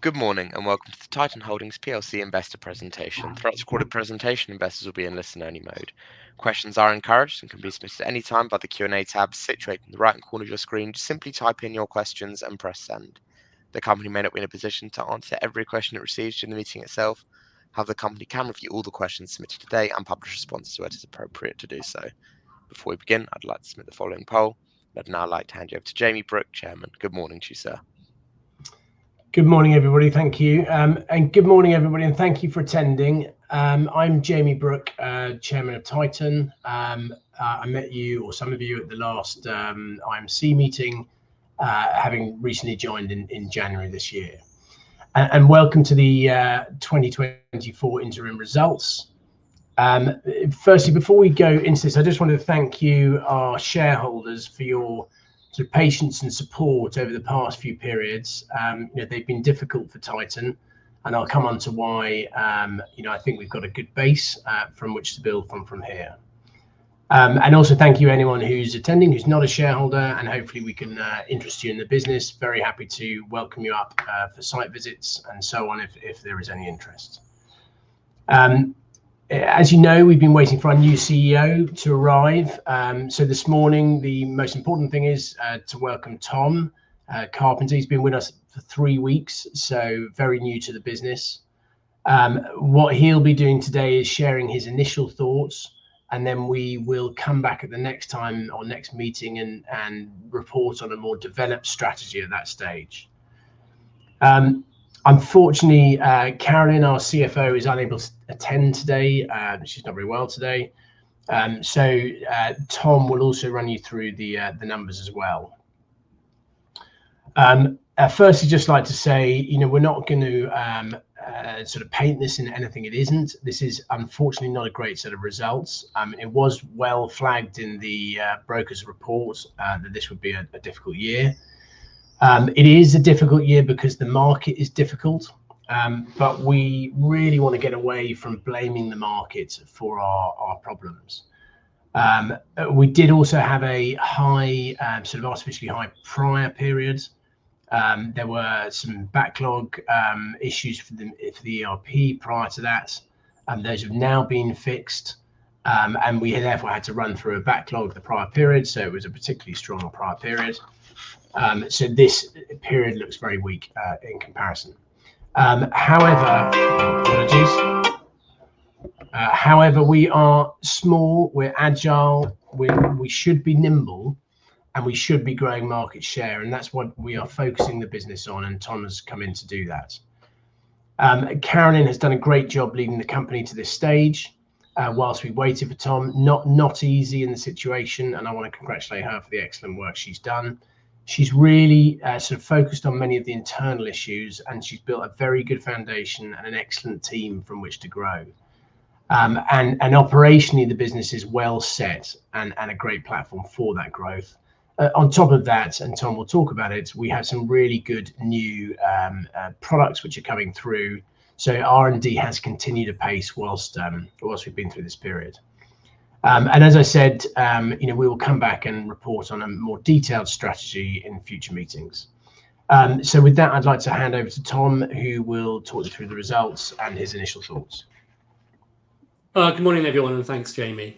Good morning and welcome to the Titan Holdings PLC investor presentation. Throughout this recorded presentation, investors will be in listen-only mode. Questions are encouraged and can be submitted at any time by the Q&A tab situated in the right-hand corner of your screen. Just simply type in your questions and press send. The company may not be in a position to answer every question it receives during the meeting itself. However, the company can review all the questions submitted today and publish responses where it is appropriate to do so. Before we begin, I'd like to submit the following poll. I'd now like to hand you over to Jamie Brooke, Chairman. Good morning to you, sir. Good morning, everybody. Thank you. And good morning, everybody, and thank you for attending. I'm Jamie Brooke, Chairman of Titan. I met you, or some of you, at the last IMC meeting, having recently joined in January this year. And welcome to the 2024 interim results. Firstly, before we go into this, I just want to thank you, our shareholders, for your sort of patience and support over the past few periods. They've been difficult for Titan, and I'll come on to why. I think we've got a good base from which to build from here. And also thank you anyone who's attending, who's not a shareholder, and hopefully we can interest you in the business. Very happy to welcome you up for site visits and so on if there is any interest. As you know, we've been waiting for our new CEO to arrive. So this morning, the most important thing is to welcome Tom Carpenter. He's been with us for 3 weeks, so very new to the business. What he'll be doing today is sharing his initial thoughts, and then we will come back at the next time or next meeting and report on a more developed strategy at that stage. Unfortunately, Carolyn, our CFO, is unable to attend today. She's not very well today. So Tom will also run you through the numbers as well. Firstly, just like to say, we're not going to sort of paint this in anything it isn't. This is unfortunately not a great set of results. It was well flagged in the broker's report that this would be a difficult year. It is a difficult year because the market is difficult, but we really want to get away from blaming the market for our problems. We did also have a high, sort of artificially high prior period. There were some backlog issues for the ERP prior to that. Those have now been fixed, and we therefore had to run through a backlog the prior period, so it was a particularly strong prior period. So this period looks very weak in comparison. However, we are small, we're agile, we should be nimble, and we should be growing market share, and that's what we are focusing the business on, and Tom has come in to do that. Carolyn has done a great job leading the company to this stage whilst we waited for Tom. Not easy in the situation, and I want to congratulate her for the excellent work she's done. She's really sort of focused on many of the internal issues, and she's built a very good foundation and an excellent team from which to grow. And operationally, the business is well set and a great platform for that growth. On top of that, and Tom will talk about it, we have some really good new products which are coming through. So R&D has continued apace whilst we've been through this period. And as I said, we will come back and report on a more detailed strategy in future meetings. So with that, I'd like to hand over to Tom, who will talk you through the results and his initial thoughts. Good morning, everyone, and thanks, Jamie.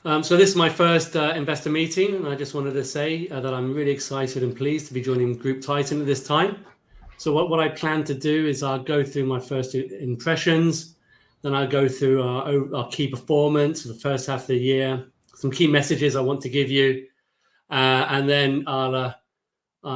So this is my first investor meeting, and I just wanted to say that I'm really excited and pleased to be joining Group Titan at this time. So what I plan to do is I'll go through my first impressions, then I'll go through our key performance for the first half of the year, some key messages I want to give you, and then I'll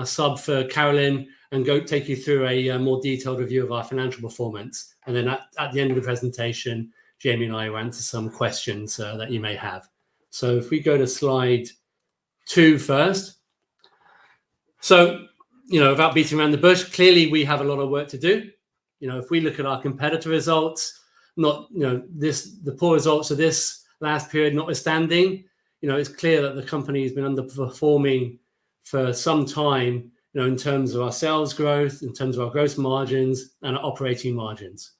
sub for Carolyn and take you through a more detailed review of our financial performance. And then at the end of the presentation, Jamie and I will answer some questions that you may have. So if we go to slide 2 first. So, without beating around the bush, clearly we have a lot of work to do. If we look at our competitor results, the poor results of this last period notwithstanding, it's clear that the company has been underperforming for some time, in terms of our sales growth, in terms of our gross margins and our operating margins.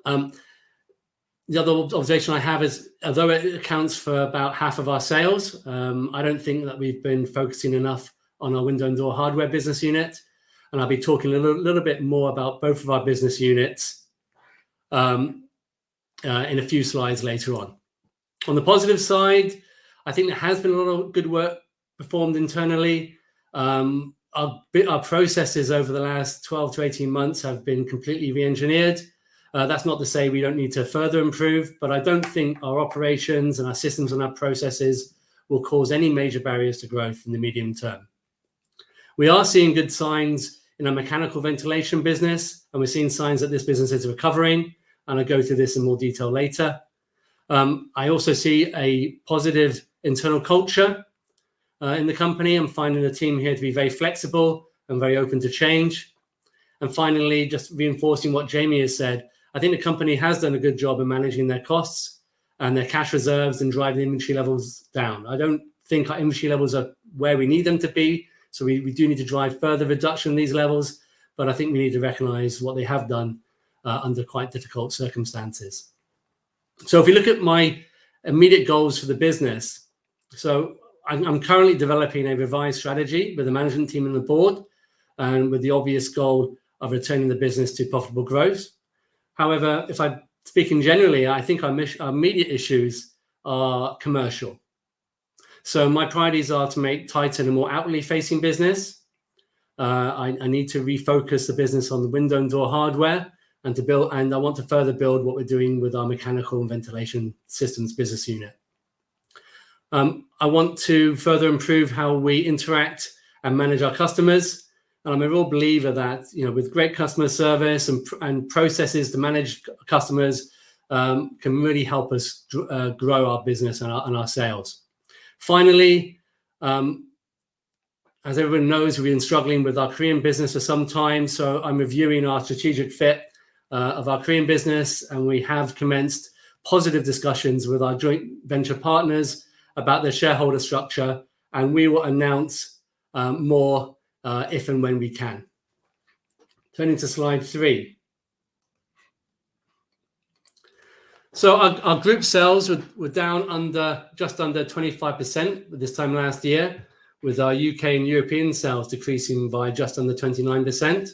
The other observation I have is, although it accounts for about half of our sales, I don't think that we've been focusing enough on our window and door hardware business unit. and I'll be talking a little bit more about both of our business units in a few slides later on. On the positive side, I think there has been a lot of good work performed internally. Our processes over the last 12 to 18 months have been completely re-engineered. That's not to say we don't need to further improve, but I don't think our operations and our systems and our processes will cause any major barriers to growth in the medium term. We are seeing good signs in our mechanical ventilation business, and we're seeing signs that this business is recovering, and I'll go through this in more detail later. I also see a positive internal culture in the company. I'm finding the team here to be very flexible and very open to change. And finally, just reinforcing what Jamie has said, I think the company has done a good job in managing their costs and their cash reserves and driving inventory levels down. I don't think our inventory levels are where we need them to be, so we do need to drive further reduction in these levels, but I think we need to recognize what they have done under quite difficult circumstances. So if we look at my immediate goals for the business, so I'm currently developing a revised strategy with the management team and the board, and with the obvious goal of returning the business to profitable growth. However, if I'm speaking generally, I think our immediate issues are commercial. So my priorities are to make TITON a more outwardly facing business. I need to refocus the business on the window and door hardware, and I want to further build what we're doing with our mechanical and ventilation systems business unit. I want to further improve how we interact and manage our customers. And I'm a real believer that, with great customer service and processes to manage customers can really help us grow our business and our sales. Finally, as everyone knows, we've been struggling with our Korean business for some time. So I'm reviewing our strategic fit of our Korean business, and we have commenced positive discussions with our joint venture partners about their shareholder structure, and we will announce more if and when we can. Turning to slide 3. So our group sales were down just under 25% this time last year, with our UK and European sales decreasing by just under 29%.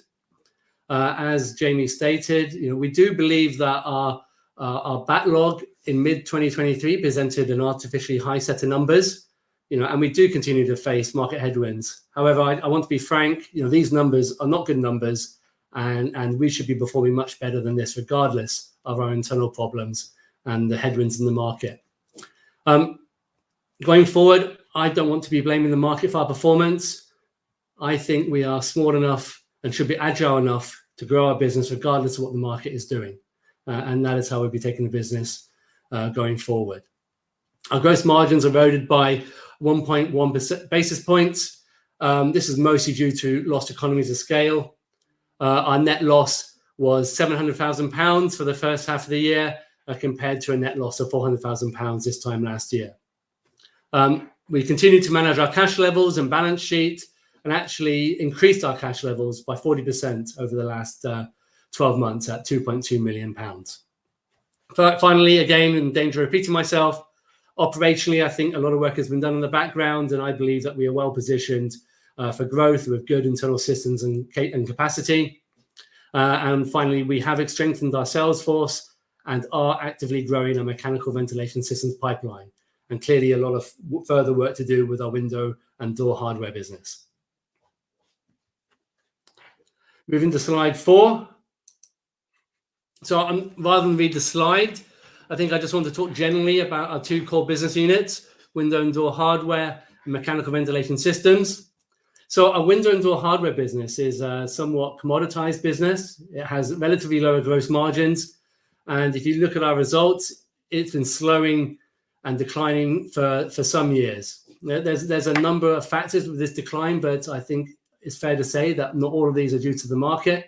As Jamie stated, we do believe that our backlog in mid-2023 presented an artificially high set of numbers, and we do continue to face market headwinds. However, I want to be frank, these numbers are not good numbers, and we should be performing much better than this, regardless of our internal problems and the headwinds in the market. Going forward, I don't want to be blaming the market for our performance. I think we are smart enough and should be agile enough to grow our business regardless of what the market is doing. And that is how we'll be taking the business going forward. Our gross margins eroded by 1.1 basis points. This is mostly due to lost economies of scale. Our net loss was £700,000 for the first half of the year, compared to a net loss of £400,000 this time last year. We continued to manage our cash levels and balance sheet, and actually increased our cash levels by 40% over the last 12 months at £2.2 million. Finally, again, in danger of repeating myself, operationally, I think a lot of work has been done in the background, and I believe that we are well positioned for growth with good internal systems and capacity. And finally, we have strengthened our sales force and are actively growing our mechanical ventilation systems pipeline. And clearly a lot of further work to do with our window and door hardware business. Moving to slide 4. So rather than read the slide, I think I just want to talk generally about our 2 core business units, window and door hardware and mechanical ventilation systems. So our window and door hardware business is a somewhat commoditized business. It has relatively lower gross margins. And if you look at our results, it's been slowing and declining for some years. There's a number of factors with this decline, but I think it's fair to say that not all of these are due to the market.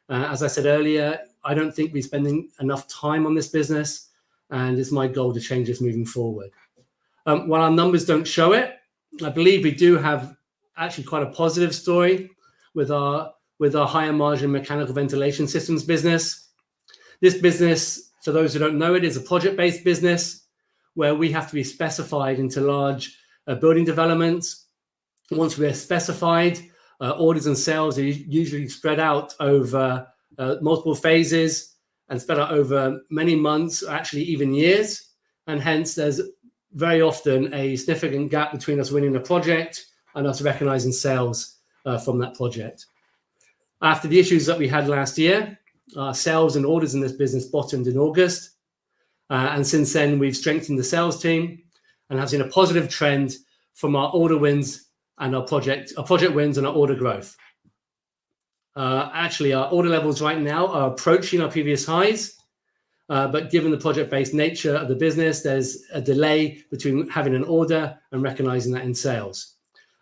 As I said earlier, I don't think we're spending enough time on this business, and it's my goal to change this moving forward. While our numbers don't show it, I believe we do have actually quite a positive story with our higher margin mechanical ventilation systems business. This business, for those who don't know it, is a project-based business where we have to be specified into large building developments. Once we're specified, Orders and sales are usually spread out over multiple phases and spread out over many months, actually even years. And hence, there's very often a significant gap between us winning a project and us recognizing sales from that project. After the issues that we had last year, sales and orders in this business bottomed in August. And since then, we've strengthened the sales team and have seen a positive trend from our order wins and our project wins and our order growth. Actually, our order levels right now are approaching our previous highs. But given the project-based nature of the business, there's a delay between having an order and recognizing that in sales.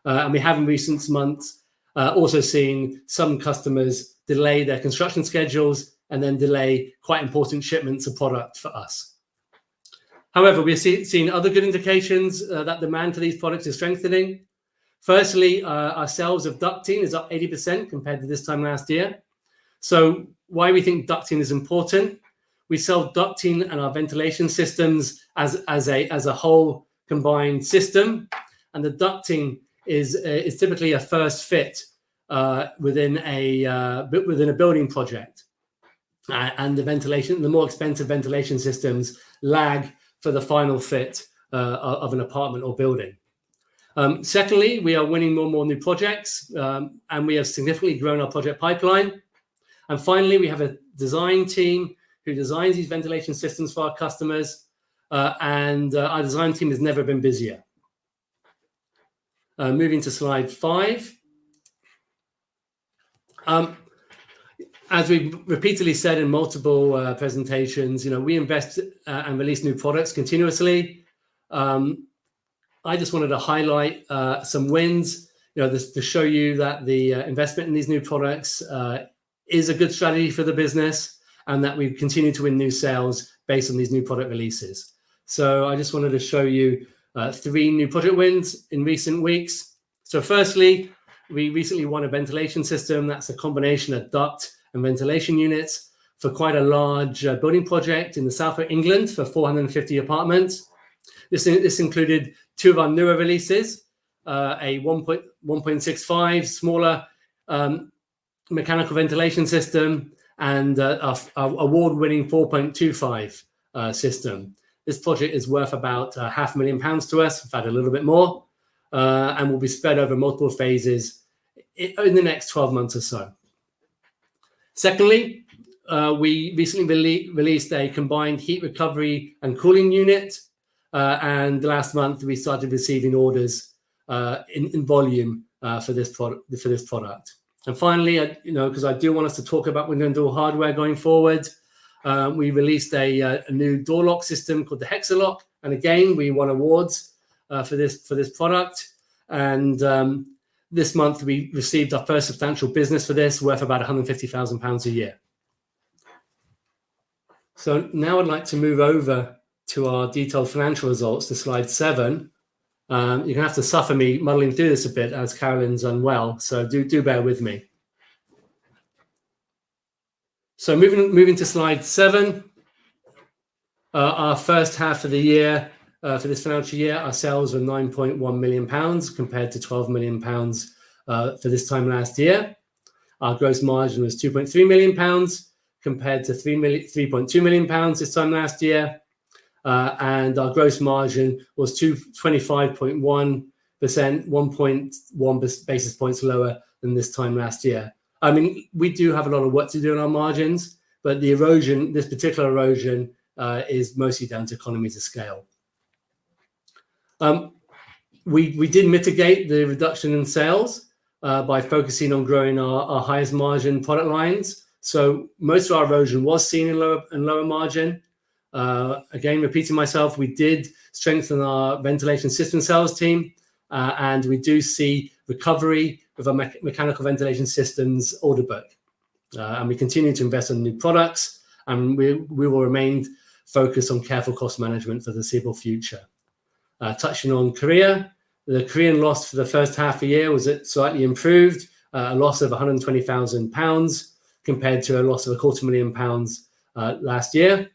And we have in recent months also seen some customers delay their construction schedules and then delay quite important shipments of product for us. However, we've seen other good indications that demand for these products is strengthening. Firstly, our sales of ducting is up 80% compared to this time last year. So why we think ducting is important? We sell ducting and our ventilation systems as a whole combined system, and the ducting is typically a first fit within a building project, and the more expensive ventilation systems lag for the final fit of an apartment or building. Secondly, we are winning more and more new projects, and we have significantly grown our project pipeline. And finally, we have a design team who designs these ventilation systems for our customers, and our design team has never been busier. Moving to slide 5. As we've repeatedly said in multiple presentations, we invest and release new products continuously. I just wanted to highlight some wins, to show you that the investment in these new products is a good strategy for the business, and that we continue to win new sales based on these new product releases. So I just wanted to show you 3 new project wins in recent weeks. So firstly, we recently won a ventilation system that's a combination of duct and ventilation units for quite a large building project in the south of England for 450 apartments. This included 2 of our newer releases, a 1.65 smaller mechanical ventilation system and our award-winning 4.25 system. This project is worth about £500,000 to us, in fact a little bit more, and will be spread over multiple phases in the next 12 months or so. Secondly, we recently released a combined heat recovery and cooling unit, and last month we started receiving orders in volume for this product. And finally, because I do want us to talk about window and door hardware going forward, we released a new door lock system called the Hexalock, and again we won awards for this product. And this month we received our first substantial business for this, worth about £150,000 a year. So now I'd like to move over to our detailed financial results, to slide 7. You're going to have to suffer me muddling through this a bit as Carolyn's unwell, so do bear with me. So moving to slide 7, our first half of the year, for this financial year, our sales were £9.1 million compared to £12 million for this time last year. Our gross margin was £2.3 million compared to £3.2 million this time last year. And our gross margin was 25.1%, 1.1 basis points lower than this time last year. I mean, we do have a lot of work to do on our margins, but the erosion, this particular erosion, is mostly down to economies of scale. We did mitigate the reduction in sales by focusing on growing our highest margin product lines. So most of our erosion was seen in lower margin. Again, repeating myself, we did strengthen our ventilation system sales team, and we do see recovery of our mechanical ventilation systems order book. And we continue to invest in new products, and we will remain focused on careful cost management for the foreseeable future. Touching on Korea, the Korean loss for the first half of the year was slightly improved, a loss of £120,000 compared to a loss of £250,000 last year.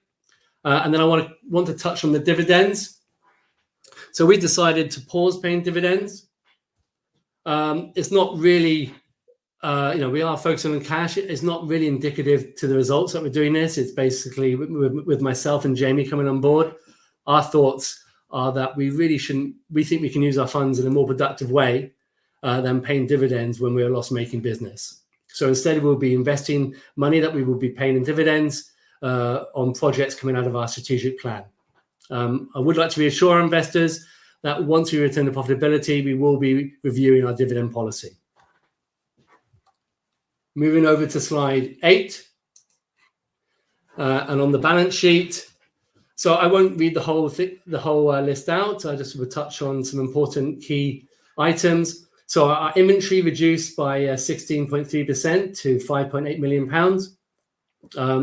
And then I want to touch on the dividends. So we decided to pause paying dividends. It's not really we are focusing on cash. It's not really indicative to the results that we're doing this. It's basically with myself and Jamie coming on board. Our thoughts are that we think we can use our funds in a more productive way than paying dividends when we're a loss-making business. So instead, we'll be investing money that we will be paying in dividends on projects coming out of our strategic plan. I would like to reassure our investors that once we return to profitability, we will be reviewing our dividend policy. Moving over to slide 8, and on the balance sheet. So I won't read the whole list out. I just will touch on some important key items. So our inventory reduced by 16.3% to £5.8 million.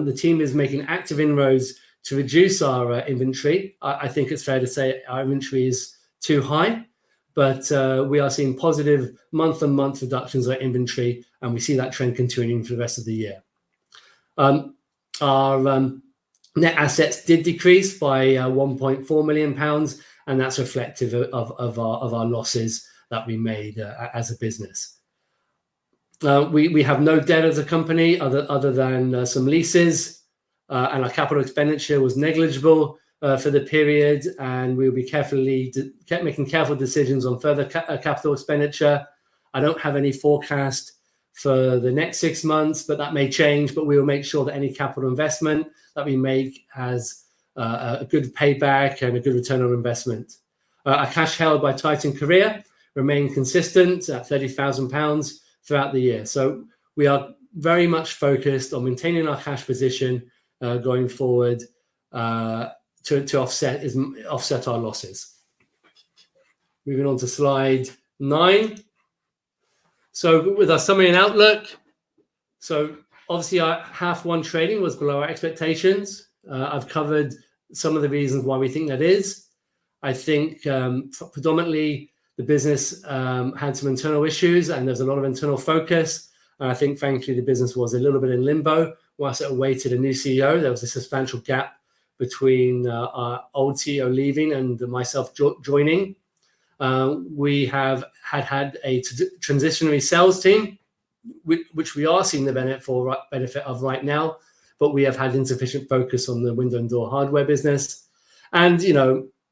The team is making active inroads to reduce our inventory. I think it's fair to say our inventory is too high, but we are seeing positive month-on-month reductions of inventory, and we see that trend continuing for the rest of the year. Our net assets did decrease by £1.4 million, and that's reflective of our losses that we made as a business. We have no debt as a company other than some leases, and our capital expenditure was negligible for the period, and we'll be making careful decisions on further capital expenditure. I don't have any forecast for the next 6 months, but that may change. But we will make sure that any capital investment that we make has a good payback and a good return on investment. Our cash held by Titan Korea remained consistent at £30,000 throughout the year. So we are very much focused on maintaining our cash position going forward to offset our losses. Moving on to slide 9. So with our summary and outlook, so obviously our H1 trading was below our expectations. I've covered some of the reasons why we think that is. I think predominantly the business had some internal issues, and there's a lot of internal focus. And I think, frankly, the business was a little bit in limbo whilst it awaited a new CEO. There was a substantial gap between our old CEO leaving and myself joining. We have had a transitionary sales team, which we are seeing the benefit of right now, but we have had insufficient focus on the window and door hardware business. And,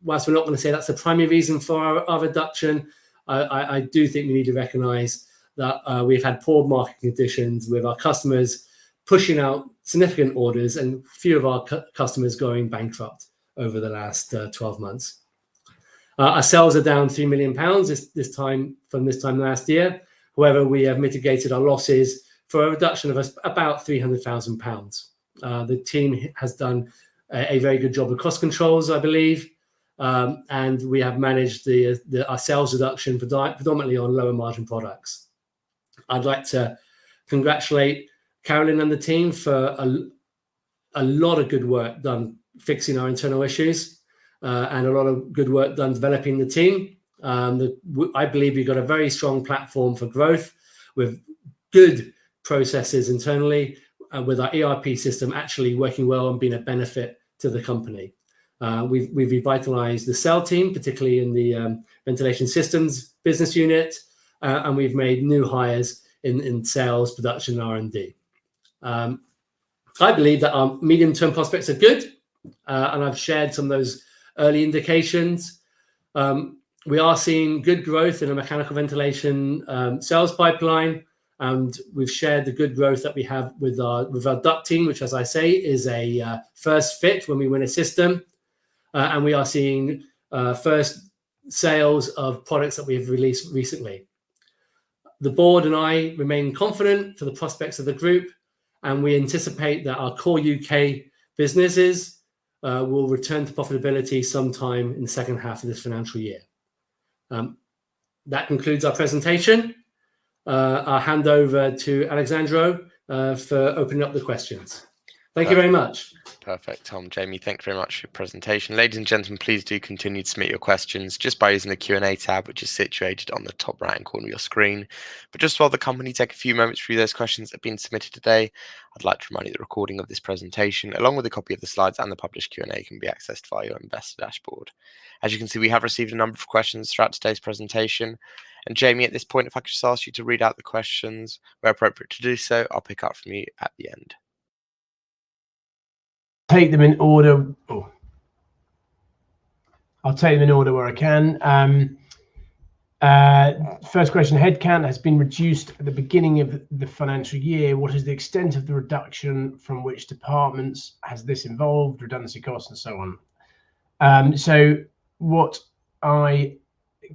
whilst we're not going to say that's the primary reason for our reduction, I do think we need to recognise that we've had poor market conditions with our customers pushing out significant orders and few of our customers going bankrupt over the last 12 months. Our sales are down £3 million this time last year. However, we have mitigated our losses for a reduction of about £300,000. The team has done a very good job of cost controls, I believe, and we have managed our sales reduction predominantly on lower margin products. I'd like to congratulate Carolyn and the team for a lot of good work done fixing our internal issues and a lot of good work done developing the team. I believe we've got a very strong platform for growth with good processes internally, with our ERP system actually working well and being a benefit to the company. We've revitalized the sales team, particularly in the ventilation systems business unit, and we've made new hires in sales, production, and R&D. I believe that our medium-term prospects are good, and I've shared some of those early indications. We are seeing good growth in a mechanical ventilation sales pipeline, and we've shared the good growth that we have with our ducting, which, as I say, is a first fit when we win a system. And we are seeing first sales of products that we have released recently. The board and I remain confident for the prospects of the group, and we anticipate that our core UK businesses will return to profitability sometime in the second half of this financial year. That concludes our presentation. I'll hand over to Alexandro for opening up the questions. Thank you very much. Perfect, Tom. Jamie, thank you very much for your presentation. Ladies and gentlemen, please do continue to submit your questions just by using the Q&A tab, which is situated on the top right-hand corner of your screen. But just while the company take a few moments to read those questions that have been submitted today, I'd like to remind you that the recording of this presentation, along with a copy of the slides and the published Q&A, can be accessed via your investor dashboard. As you can see, we have received a number of questions throughout today's presentation. And Jamie, at this point, if I could just ask you to read out the questions where appropriate to do so, I'll pick up from you at the end. Take them in order. I'll take them in order where I can. First question, headcount has been reduced at the beginning of the financial year. What is the extent of the reduction, from which departments has this involved, redundancy costs and so on? So what I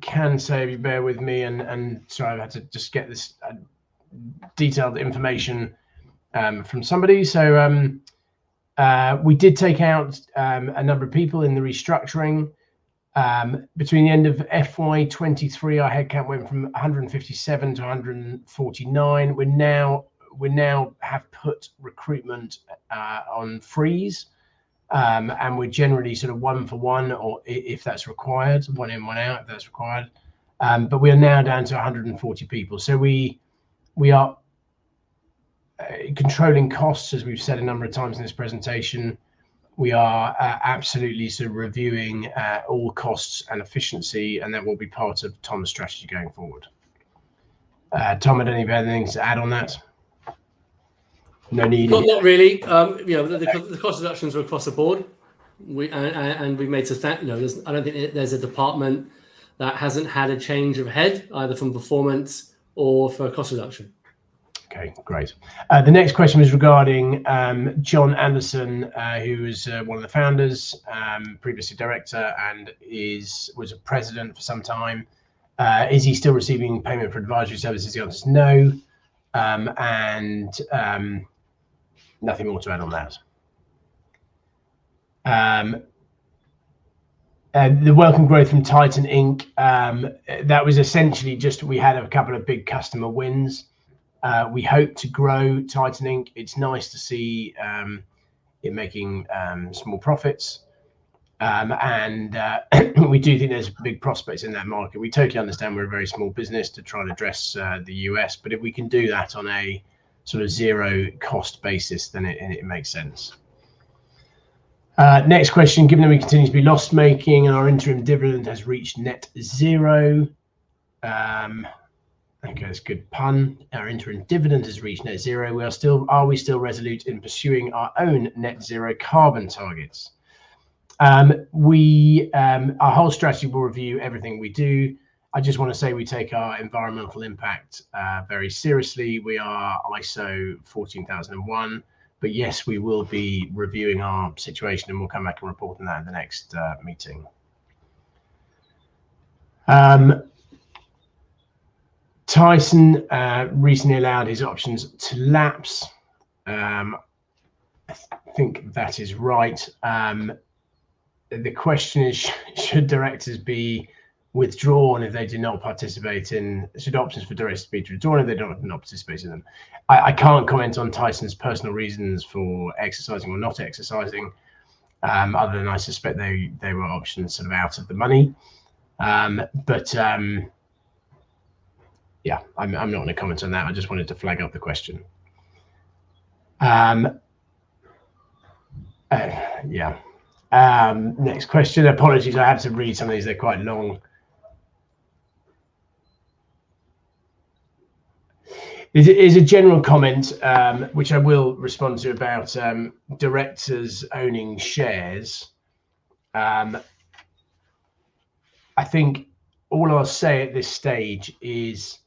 can say, if you bear with me, and sorry, I've had to just get this detailed information from somebody. So we did take out a number of people in the restructuring. Between the end of FY23, our headcount went from 157 to 149. We now have put recruitment on freeze, and we're generally sort of 1 for 1, or if that's required, 1 in, 1 out if that's required. But we are now down to 140 people. So we are controlling costs, as we've said a number of times in this presentation. We are absolutely sort of reviewing all costs and efficiency, and that will be part of Tom's strategy going forward. Tom, I don't know if you have anything to add on that. No need. Not really. The cost reductions are across the board. We made to that. I don't think there's a department that hasn't had a change of head, either from performance or for cost reduction. Okay, great. The next question was regarding John Anderson, who was one of the founders, previously director, and was a president for some time. Is he still receiving payment for advisory services? The answer is no, and nothing more to add on that. The welcome growth from TITON Inc. That was essentially just, we had a couple of big customer wins. We hope to grow TITON Inc. It's nice to see it making small profits, and we do think there's big prospects in that market. We totally understand we're a very small business to try and address the US, but if we can do that on a sort of zero cost basis, then it makes sense. Next question, given that we continue to be loss making and our interim dividend has reached net zero, okay, that's a good pun. Our interim dividend has reached net zero. Are we still resolute in pursuing our own net zero carbon targets? Our whole strategy will review everything we do. I just want to say we take our environmental impact very seriously. We are ISO 14001, but yes, we will be reviewing our situation, and we'll come back and report on that in the next meeting. Tyson recently allowed his options to lapse. I think that is right. The question is, should directors be withdrawn if they do not participate in, should options for directors be withdrawn if they do not participate in them? I can't comment on Tyson's personal reasons for exercising or not exercising, other than I suspect they were options sort of out of the money. Yeah, I'm not going to comment on that. I just wanted to flag up the question. Yeah. Next question. Apologies, I have to read some of these. They're quite long. Is a general comment, which I will respond to, about directors owning shares. I think all I'll say at this stage is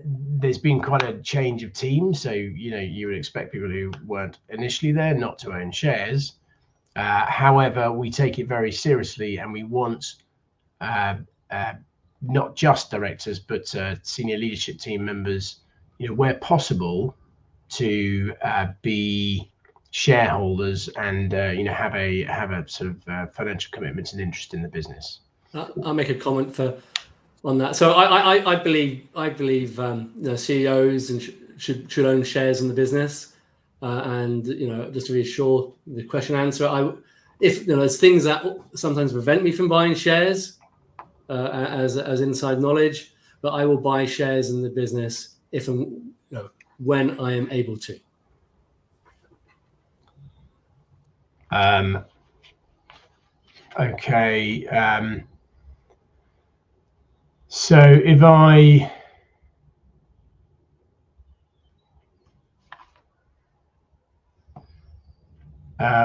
there's been quite a change of team, so you would expect people who weren't initially there not to own shares. However, we take it very seriously, and we want not just directors but senior leadership team members, where possible, to be shareholders and have a sort of financial commitment and interest in the business. I'll make a comment on that. So I believe CEOs should own shares in the business, and just to reassure the question answer, if there's things that sometimes prevent me from buying shares as inside knowledge, but I will buy shares in the business if and when I am able to. Okay. So if I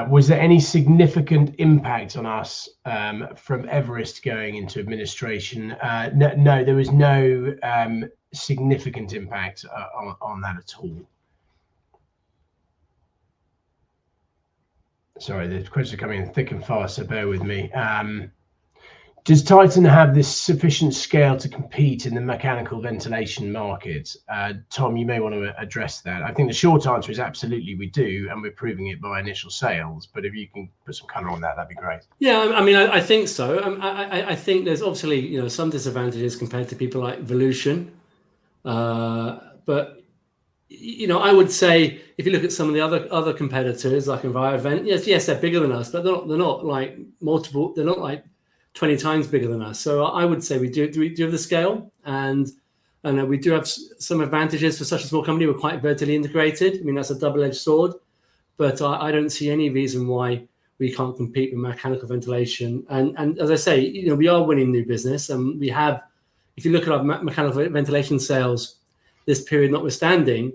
was there any significant impact on us from Everest going into administration? No, there was no significant impact on that at all. Sorry, the questions are coming in thick and fast, so bear with me. Does TITON have this sufficient scale to compete in the mechanical ventilation market? Tom, you may want to address that. I think the short answer is absolutely we do, and we're proving it by initial sales. But if you can put some colour on that, that'd be great. Yeah, I mean, I think so. I think there's obviously some disadvantages compared to people like Volution, but I would say if you look at some of the other competitors like Envirovent, yes, they're bigger than us, but they're not like multiple. They're not like 20 times bigger than us. So I would say we do have the scale, and we do have some advantages for such a small company. We're quite vertically integrated. I mean, that's a double-edged sword, but I don't see any reason why we can't compete with mechanical ventilation. And as I say, we are winning new business, and we have. If you look at our mechanical ventilation sales this period notwithstanding,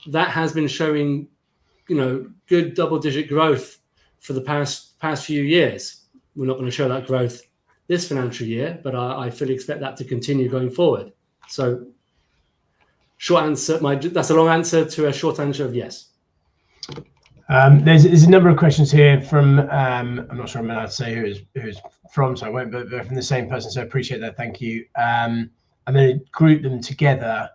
that has been showing, good double-digit growth for the past few years. We're not going to show that growth this financial year, but I fully expect that to continue going forward. So, short answer. That's a long answer to a short answer of yes. There's a number of questions here from. I'm not sure I'm allowed to say who is from, so I won't. But they're from the same person, so I appreciate that. Thank you. I'm going to group them together.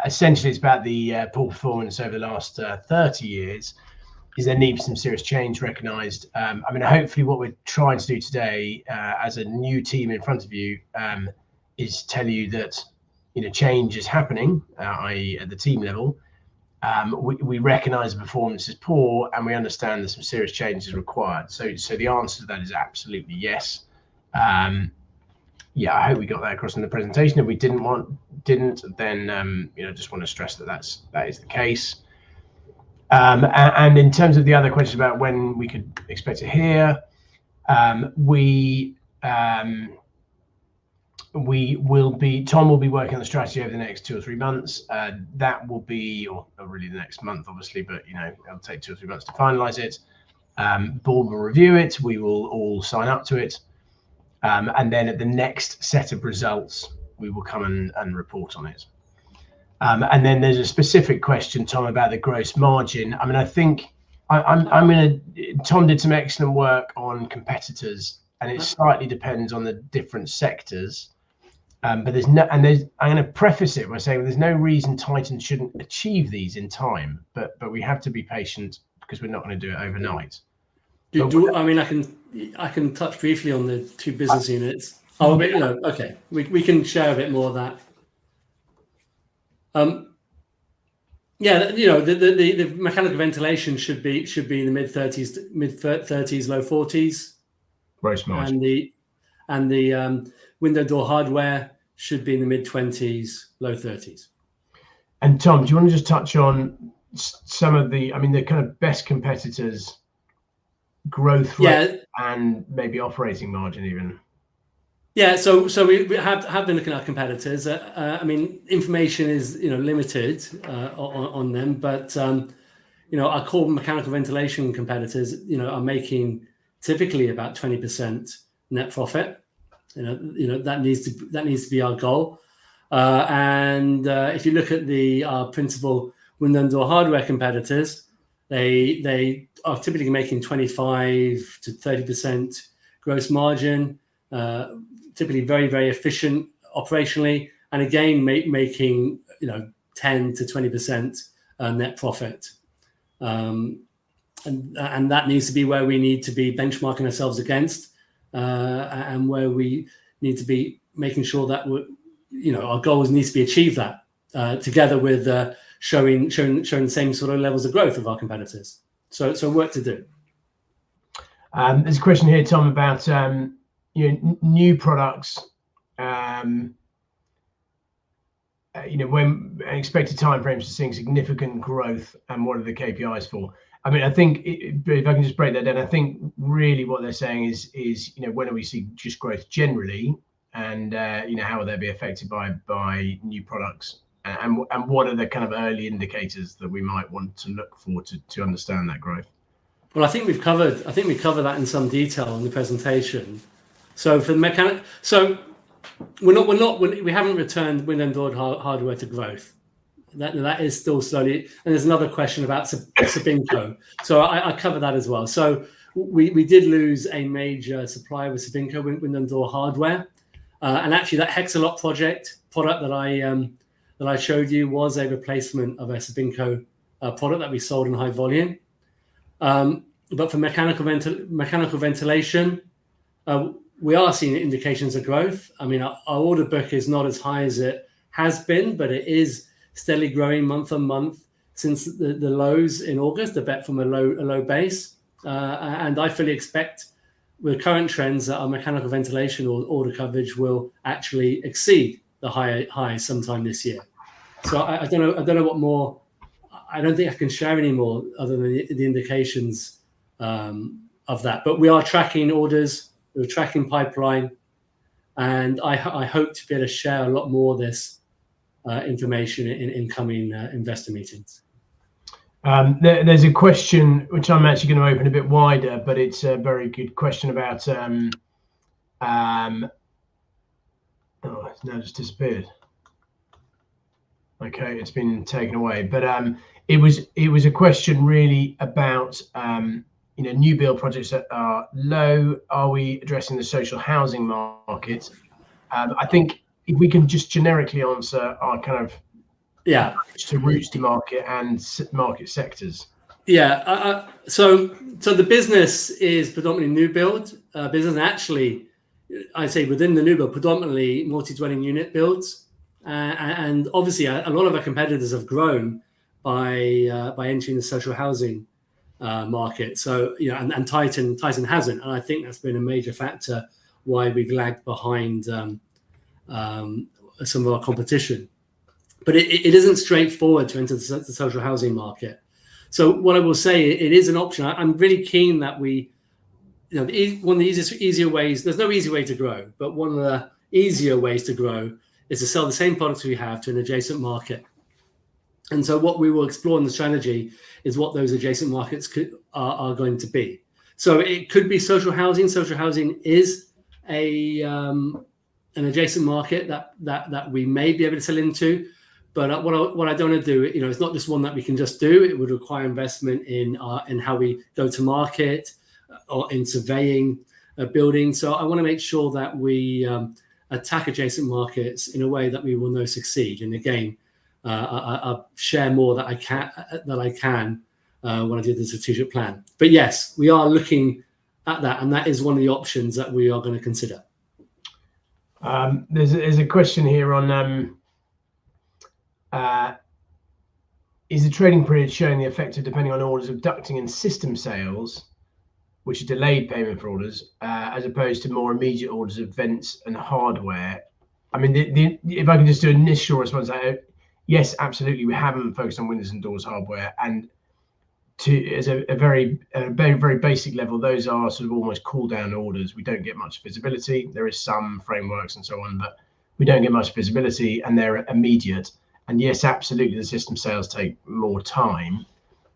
Essentially, it's about the poor performance over the last 30 years. Is there need for some serious change recognised? Hopefully what we're trying to do today as a new team in front of you is tell you that, change is happening, i.e. at the team level. We recognise the performance is poor, and we understand that some serious change is required. So the answer to that is absolutely yes. I hope we got that across in the presentation. If we didn't, then just want to stress that is the case. And in terms of the other questions about when we could expect to hear, Tom will be working on the strategy over the next 2 or 3 months. That will be, or really the next month, obviously, but it'll take 2 or 3 months to finalise it. Board will review it. We will all sign up to it. And then at the next set of results, we will come and report on it. And then there's a specific question, Tom, about the gross margin. I think Tom did some excellent work on competitors, and it slightly depends on the different sectors. But I'm going to preface it by saying there's no reason TITON shouldn't achieve these in time, but we have to be patient because we're not going to do it overnight. I can touch briefly on the 2 business units. Okay, we can share a bit more of that. The mechanical ventilation should be in the mid 30s, low 40s. Gross margin. And the window door hardware should be in the mid 20s, low 30s. And Tom, do you want to just touch on some of the kind of best competitors' growth rate and maybe operating margin even? Yeah, so we have been looking at our competitors. Information is limited on them, but our core mechanical ventilation competitors are making typically about 20% net profit. That needs to be our goal. And if you look at our principal window and door hardware competitors, they are typically making 25 to 30% gross margin. Typically very, very efficient operationally, and again making 10 to 20% net profit, and that needs to be where we need to be benchmarking ourselves against, and where we need to be making sure that our goals need to be achieved that together with showing the same sort of levels of growth of our competitors. So work to do. There's a question here, Tom, about new products, when expected timeframes for seeing significant growth, and what are the KPIs for? I think if I can just break that down, I think really what they're saying is when do we see just growth generally, and how will they be affected by new products, and what are the kind of early indicators that we might want to look for to understand that growth? Well, I think we covered that in some detail in the presentation. So for the mechanic, so we haven't returned window and door hardware to growth. That is still slowly. And there's another question about Sabinco. So I cover that as well. So we did lose a major supplier with Sabinco window and door hardware, and actually that Hexalot product that I showed you was a replacement of a Sabinco product that we sold in high volume. But for mechanical ventilation, we are seeing indications of growth. I mean, our order book is not as high as it has been, but it is steadily growing month on month since the lows in August, a bit from a low base. And I fully expect with current trends that our mechanical ventilation or order coverage will actually exceed the high sometime this year. So I don't know what more. I don't think I can share any more other than the indications of that. But we are tracking orders, we're tracking pipeline, and I hope to be able to share a lot more of this information in coming investor meetings. There's a question which I'm actually going to open a bit wider, but it's a very good question about. Oh, it's now just disappeared. Okay, it's been taken away, but it was a question really about new build projects that are low. Are we addressing the social housing market? I think if we can just generically answer our kind of to routes to market and market sectors. Yeah. So the business is predominantly new build business, and actually, I'd say within the new build, predominantly multi-dwelling unit builds. And obviously, a lot of our competitors have grown by entering the social housing market. So and TITON hasn't, and I think that's been a major factor why we've lagged behind some of our competition. But it isn't straightforward to enter the social housing market. So what I will say, it is an option. I'm really keen that we, one of the easier ways. There's no easy way to grow, but one of the easier ways to grow is to sell the same products we have to an adjacent market. And so what we will explore in the strategy is what those adjacent markets are going to be. So it could be social housing. Social housing is an adjacent market that we may be able to sell into. But what I don't want to do, it's not just one that we can just do. It would require investment in how we go to market or in surveying buildings. So I want to make sure that we attack adjacent markets in a way that we will know succeed. And again, I'll share more that I can when I do the strategic plan. But yes, we are looking at that, and that is one of the options that we are going to consider. There's a question here on is the trading period showing the effect of depending on orders of ducting and system sales, which are delayed payment for orders, as opposed to more immediate orders of vents and hardware? I mean, if I can just do an initial response, yes, absolutely. We haven't focused on windows and doors hardware, and as a very basic level, those are sort of almost cool down orders. We don't get much visibility. There is some frameworks and so on, but we don't get much visibility, and they're immediate. And yes, absolutely, the system sales take more time.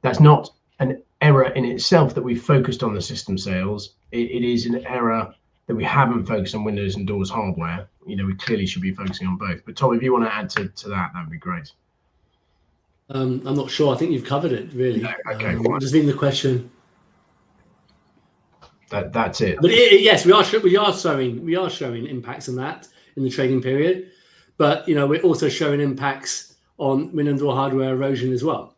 That's not an error in itself that we focused on the system sales. It is an error that we haven't focused on windows and doors hardware. We clearly should be focusing on both. But Tom, if you want to add to that would be great. I'm not sure. I think you've covered it really. No, okay, just leaving the question. That's it. But yes, we are showing impacts on that in the trading period. But we're also showing impacts on window and door hardware erosion as well.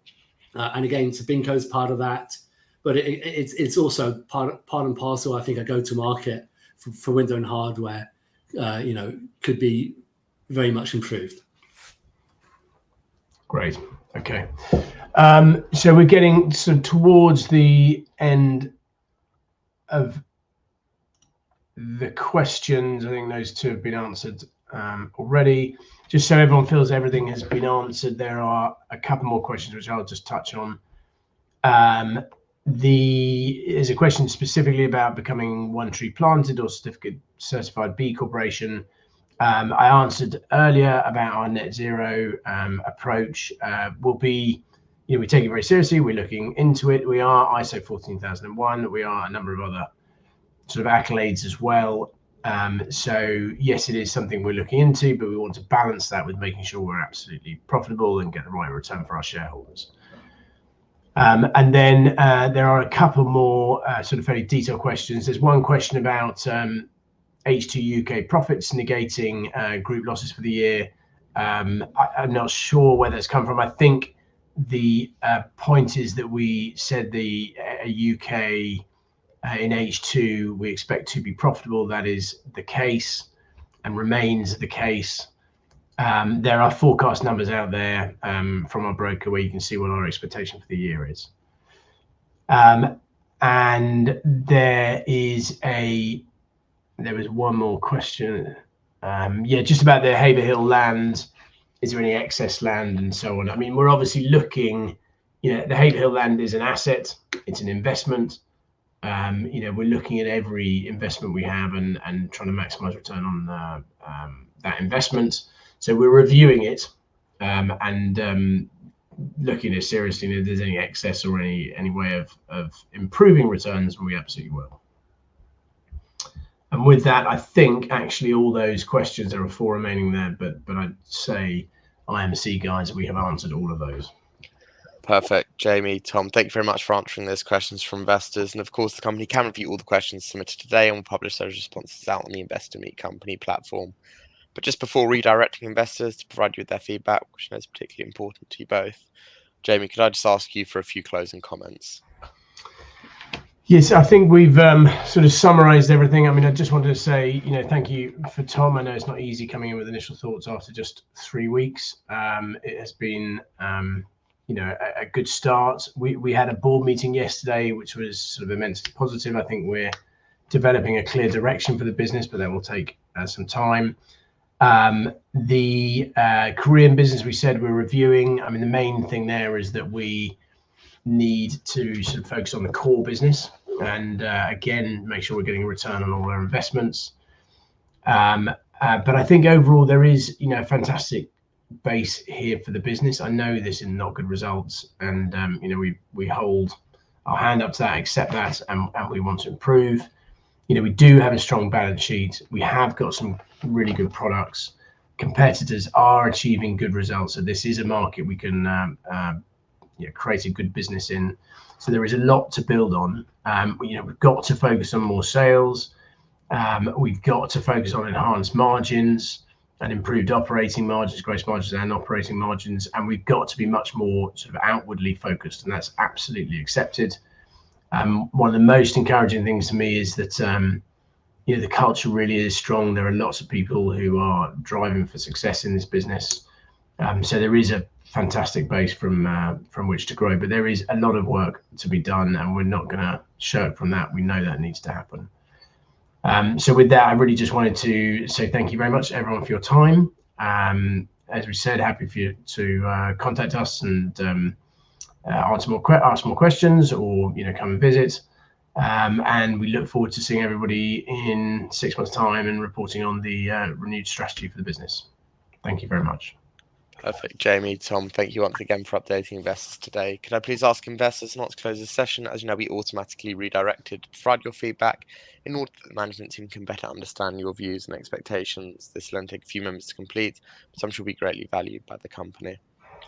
And again, Sabinco is part of that, but it's also part and parcel. I think a go-to-market for window and hardware, could be very much improved. Great. Okay. So we're getting towards the end of the questions. I think those two have been answered already. Just so everyone feels everything has been answered, there are a couple more questions which I'll just touch on. There's a question specifically about becoming One Tree Planted or certificate certified B Corporation. I answered earlier about our net zero approach. We take it very seriously. We're looking into it. We are ISO 14001. We are a number of other sort of accolades as well. So yes, it is something we're looking into, but we want to balance that with making sure we're absolutely profitable and get the right return for our shareholders. And then there are a couple more sort of fairly detailed questions. There's one question about H2 UK profits negating group losses for the year. I'm not sure where that's come from. I think the point is that we said the UK in H2 we expect to be profitable. That is the case and remains the case. There are forecast numbers out there from our broker where you can see what our expectation for the year is. And there was one more question. Just about the Haverhill land. Is there any excess land and so on? I mean, we're obviously looking, the Haverhill land is an asset. It's an investment. We're looking at every investment we have and trying to maximize return on that investment. So we're reviewing it and looking at it seriously. And if there's any excess or any way of improving returns, we absolutely will. And with that, I think actually all those questions, there are 4 remaining there, but I'd say IMC guys, we have answered all of those. Perfect. Jamie, Tom, thank you very much for answering those questions from investors. And of course, the company can review all the questions submitted today and will publish those responses out on the Investor Meet Company platform. But just before redirecting investors to provide you with their feedback, which I know is particularly important to you both, Jamie, could I just ask you for a few closing comments? Yes, I think we've sort of summarized everything. I mean, I just wanted to say, thank you for Tom. I know it's not easy coming in with initial thoughts after just 3 weeks. It has been, a good start. We had a board meeting yesterday, which was sort of immensely positive. I think we're developing a clear direction for the business, but that will take some time. The Korean business, we said we're reviewing. I mean, the main thing there is that we need to sort of focus on the core business and again make sure we're getting a return on all our investments. But I think overall there is a fantastic base here for the business. I know this is not good results, and we hold our hand up to that, accept that, and we want to improve. We do have a strong balance sheet. We have got some really good products. Competitors are achieving good results, so this is a market we can create a good business in. So there is a lot to build on. We've got to focus on more sales. We've got to focus on enhanced margins and improved operating margins, gross margins and operating margins. And we've got to be much more sort of outwardly focused, and that's absolutely accepted. One of the most encouraging things to me is that the culture really is strong. There are lots of people who are driving for success in this business. So there is a fantastic base from which to grow, but there is a lot of work to be done, and we're not going to shirk from that. We know that needs to happen. So with that, I really just wanted to say thank you very much, everyone, for your time. As we said, happy for you to contact us and ask more questions, or come and visit. And we look forward to seeing everybody in 6 months' time and reporting on the renewed strategy for the business. Thank you very much. Perfect. Jamie, Tom, thank you once again for updating investors today. Could I please ask investors not to close this session, as we automatically redirected to provide your feedback in order that the management team can better understand your views and expectations. This will only take a few moments to complete, but some shall be greatly valued by the company.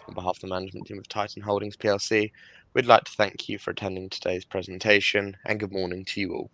On behalf of the management team of TITON Holdings PLC, we'd like to thank you for attending today's presentation, and good morning to you all.